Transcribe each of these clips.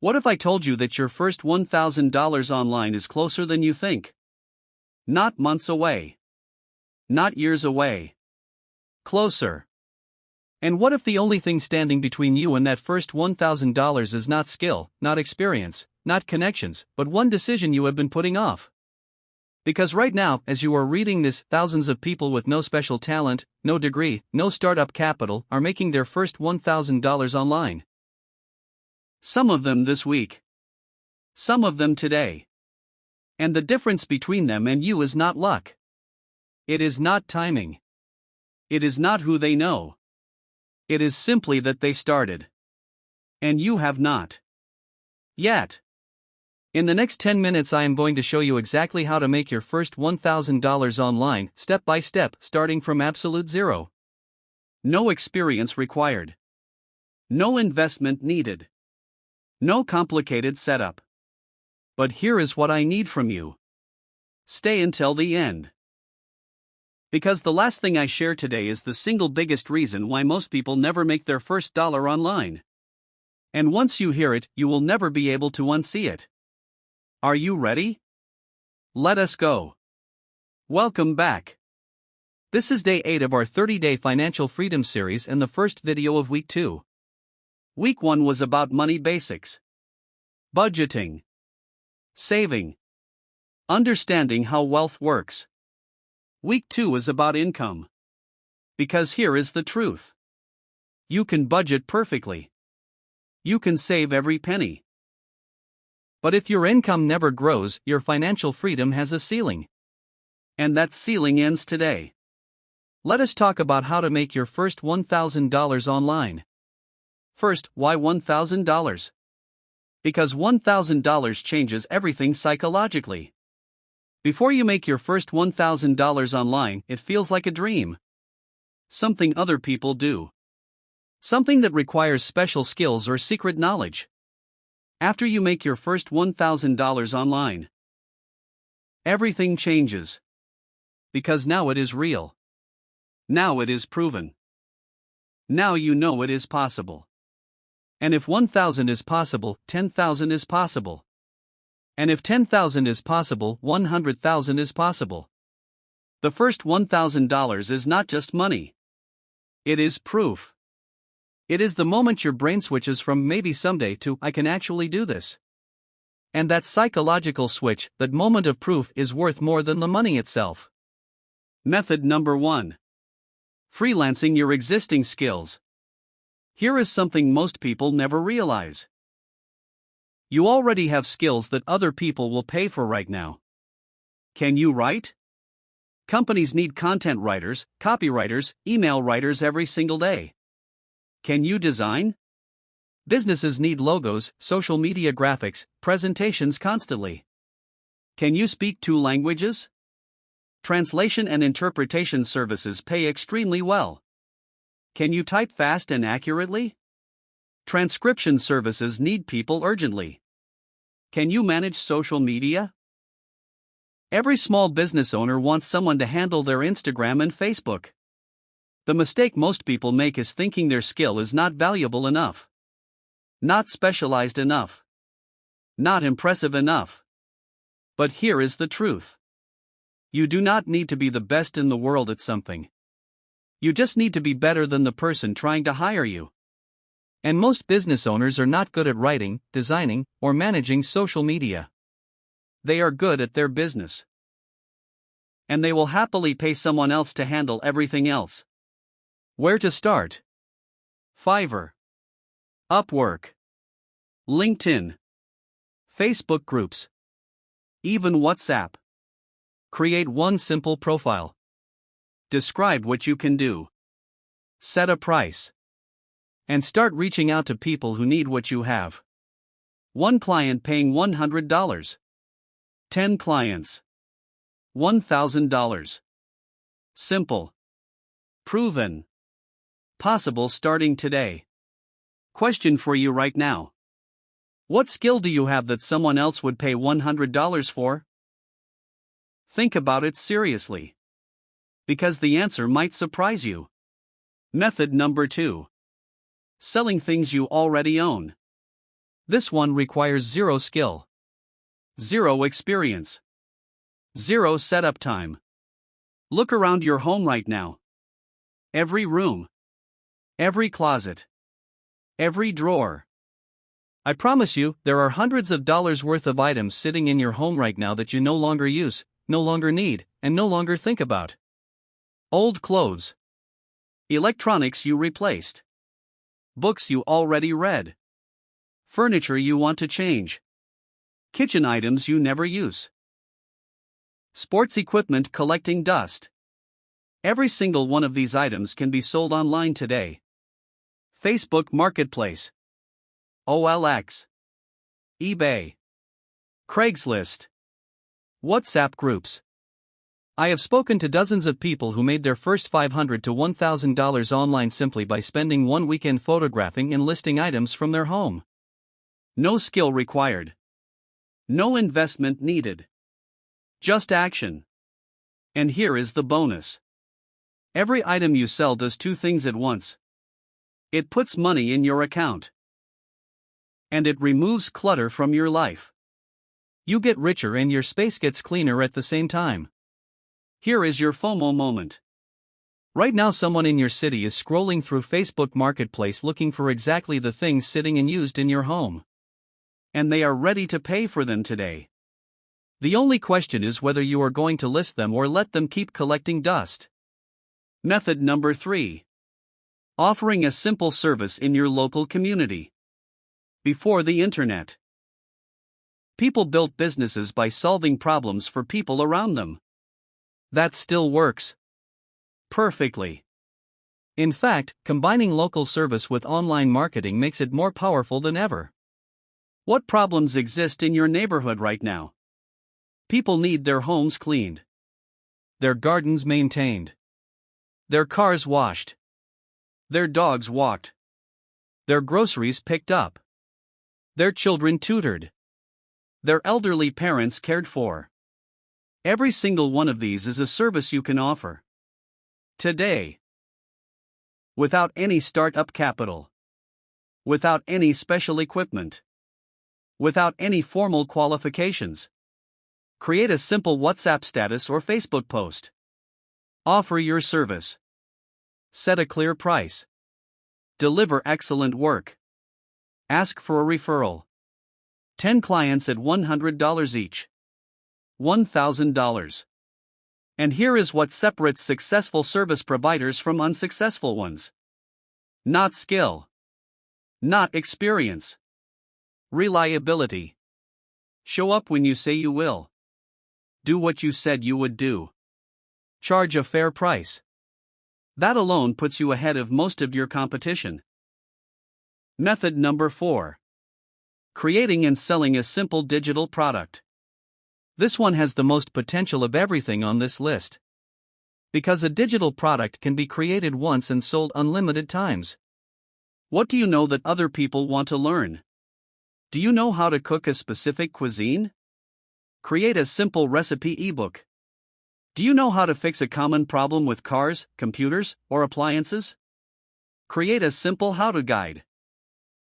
What if I told you that your first $1,000 online is closer than you think? Not months away. Not years away. Closer. And what if the only thing standing between you and that first $1,000 is not skill, not experience, not connections, but one decision you have been putting off? Because right now, as you are reading this, thousands of people with no special talent, no degree, no startup capital are making their first $1,000 online. Some of them this week. Some of them today. And the difference between them and you is not luck. It is not timing. It is not who they know. It is simply that they started. And you have not. Yet. In the next 10 minutes I am going to show you exactly how to make your first $1,000 online, step by step, starting from absolute zero. No experience required. No investment needed. No complicated setup. But here is what I need from you. Stay until the end. Because the last thing I share today is the single biggest reason why most people never make their first dollar online. And once you hear it, you will never be able to unsee it. Are you ready? Let us go. Welcome back. This is day 8 of our 30-day financial freedom series and the first video of week 2. Week 1 was about money basics. Budgeting. Saving. Understanding how wealth works. Week 2 is about income. Because here is the truth. You can budget perfectly. You can save every penny. But if your income never grows, your financial freedom has a ceiling. And that ceiling ends today. Let us talk about how to make your first $1,000 online. First, why $1,000? Because $1,000 changes everything psychologically. Before you make your first $1,000 online, it feels like a dream. Something other people do. Something that requires special skills or secret knowledge. After you make your first $1,000 online, everything changes. Because now it is real. Now it is proven. Now you know it is possible. And if 1,000 is possible, 10,000 is possible. And if 10,000 is possible, 100,000 is possible. The first $1,000 is not just money. It is proof. It is the moment your brain switches from maybe someday to I can actually do this. And that psychological switch, that moment of proof, is worth more than the money itself. Method number 1. Freelancing your existing skills. Here is something most people never realize. You already have skills that other people will pay for right now. Can you write? Companies need content writers, copywriters, email writers every single day. Can you design? Businesses need logos, social media graphics, presentations constantly. Can you speak 2 languages? Translation and interpretation services pay extremely well. Can you type fast and accurately? Transcription services need people urgently. Can you manage social media? Every small business owner wants someone to handle their Instagram and Facebook. The mistake most people make is thinking their skill is not valuable enough. Not specialized enough. Not impressive enough. But here is the truth. You do not need to be the best in the world at something. You just need to be better than the person trying to hire you. And most business owners are not good at writing, designing, or managing social media. They are good at their business. And they will happily pay someone else to handle everything else. Where to start? Fiverr, Upwork, LinkedIn, Facebook groups, even WhatsApp. Create one simple profile. Describe what you can do. Set a price. And start reaching out to people who need what you have. 1 client paying $100. 10 clients. $1,000. Simple. Proven. Possible starting today. Question for you right now. What skill do you have that someone else would pay $100 for? Think about it seriously. Because the answer might surprise you. Method number 2. Selling things you already own. This one requires zero skill, zero experience, zero setup time. Look around your home right now. Every room, every closet, every drawer. I promise you, there are hundreds of dollars worth of items sitting in your home right now that you no longer use, no longer need, and no longer think about. Old clothes, electronics you replaced, books you already read, furniture you want to change, kitchen items you never use, sports equipment collecting dust. Every single one of these items can be sold online today. Facebook Marketplace, OLX, eBay, Craigslist, WhatsApp groups. I have spoken to dozens of people who made their first $500 to $1,000 online simply by spending one weekend photographing and listing items from their home. No skill required. No investment needed. Just action. And here is the bonus. Every item you sell does two things at once. It puts money in your account. And it removes clutter from your life. You get richer and your space gets cleaner at the same time. Here is your FOMO moment. Right now, someone in your city is scrolling through Facebook Marketplace looking for exactly the things sitting unused in your home. And they are ready to pay for them today. The only question is whether you are going to list them or let them keep collecting dust. Method number 3. Offering a simple service in your local community. Before the internet, people built businesses by solving problems for people around them. That still works perfectly. In fact, combining local service with online marketing makes it more powerful than ever. What problems exist in your neighborhood right now? People need their homes cleaned, their gardens maintained, their cars washed, their dogs walked, their groceries picked up, their children tutored, their elderly parents cared for. Every single one of these is a service you can offer today, without any startup capital, without any special equipment, without any formal qualifications. Create a simple WhatsApp status or Facebook post. Offer your service. Set a clear price. Deliver excellent work. Ask for a referral. 10 clients at $100 each. $1,000. And here is what separates successful service providers from unsuccessful ones. Not skill. Not experience. Reliability. Show up when you say you will. Do what you said you would do. Charge a fair price. That alone puts you ahead of most of your competition. Method number 4. Creating and selling a simple digital product. This one has the most potential of everything on this list. Because a digital product can be created once and sold unlimited times. What do you know that other people want to learn? Do you know how to cook a specific cuisine? Create a simple recipe ebook. Do you know how to fix a common problem with cars, computers, or appliances? Create a simple how-to guide.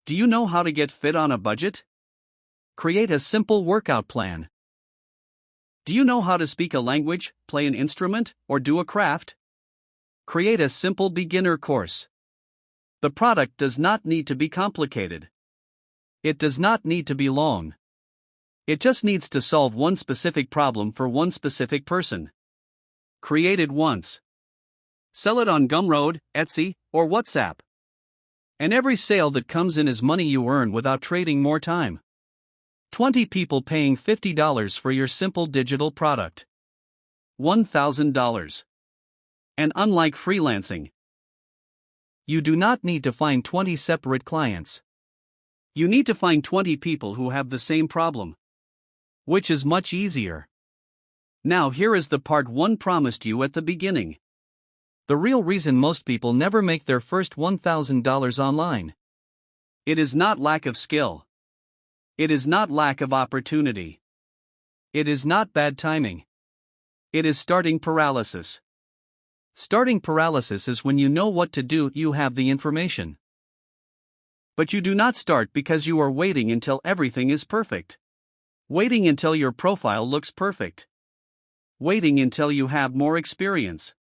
Do you know how to get fit on a budget? Create a simple workout plan. Do you know how to speak a language, play an instrument, or do a craft? Create a simple beginner course. The product does not need to be complicated. It does not need to be long. It just needs to solve one specific problem for one specific person. Create it once. Sell it on Gumroad, Etsy, or WhatsApp. And every sale that comes in is money you earn without trading more time. 20 people paying $50 for your simple digital product. $1,000. And unlike freelancing, you do not need to find 20 separate clients. You need to find 20 people who have the same problem. Which is much easier. Now here is the part one promised you at the beginning. The real reason most people never make their first $1,000 online. It is not lack of skill. It is not lack of opportunity. It is not bad timing. It is starting paralysis. Starting paralysis is when you know what to do, you have the information, But you do not start because you are waiting until everything is perfect. Waiting until your profile looks perfect. Waiting until you have more experience.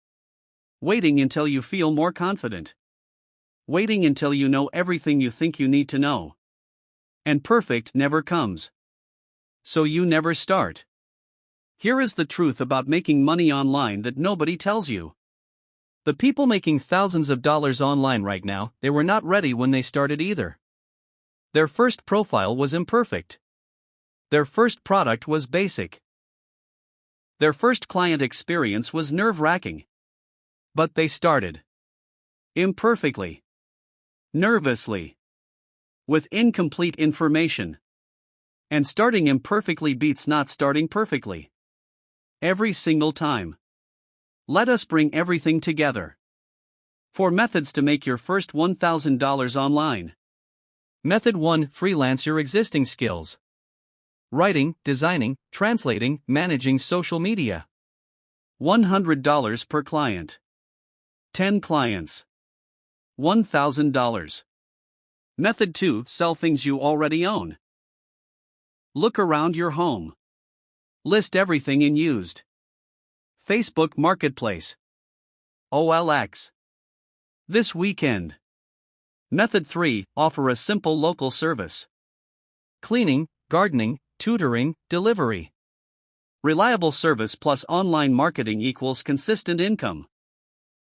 Waiting until you feel more confident. Waiting until you know everything you think you need to know. And perfect never comes. So you never start. Here is the truth about making money online that nobody tells you. The people making thousands of dollars online right now, they were not ready when they started either. Their first profile was imperfect. Their first product was basic. Their first client experience was nerve-wracking. But they started. Imperfectly. Nervously. With incomplete information. And starting imperfectly beats not starting perfectly. Every single time. Let us bring everything together. 4 methods to make your first $1,000 online. Method 1: Freelance your existing skills. Writing, designing, translating, managing social media. $100 per client. 10 clients. $1,000. Method 2: Sell things you already own. Look around your home. List everything in used. Facebook Marketplace. OLX. This weekend. Method 3: Offer a simple local service. Cleaning, gardening, tutoring, delivery. Reliable service plus online marketing equals consistent income.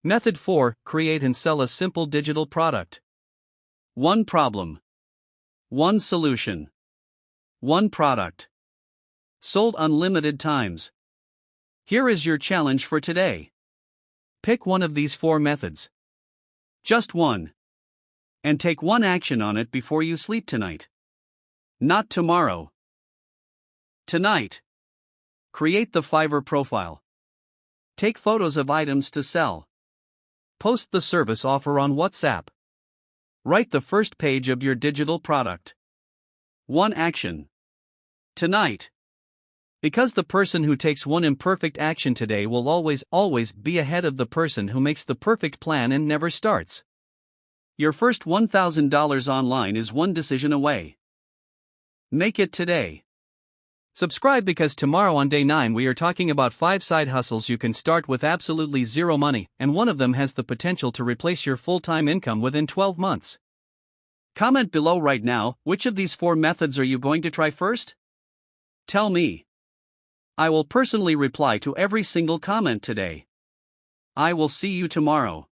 Method 4: Create and sell a simple digital product. One problem. One solution. One product. Sold unlimited times. Here is your challenge for today. Pick one of these 4 methods. Just one. And take one action on it before you sleep tonight. Not tomorrow. Tonight. Create the Fiverr profile. Take photos of items to sell. Post the service offer on WhatsApp. Write the first page of your digital product. One action. Tonight. Because the person who takes one imperfect action today will always be ahead of the person who makes the perfect plan and never starts. Your first $1,000 online is one decision away. Make it today. Subscribe because tomorrow on day 9 we are talking about 5 side hustles you can start with absolutely zero money, and one of them has the potential to replace your full-time income within 12 months. Comment below right now, which of these 4 methods are you going to try first? Tell me. I will personally reply to every single comment today. I will see you tomorrow.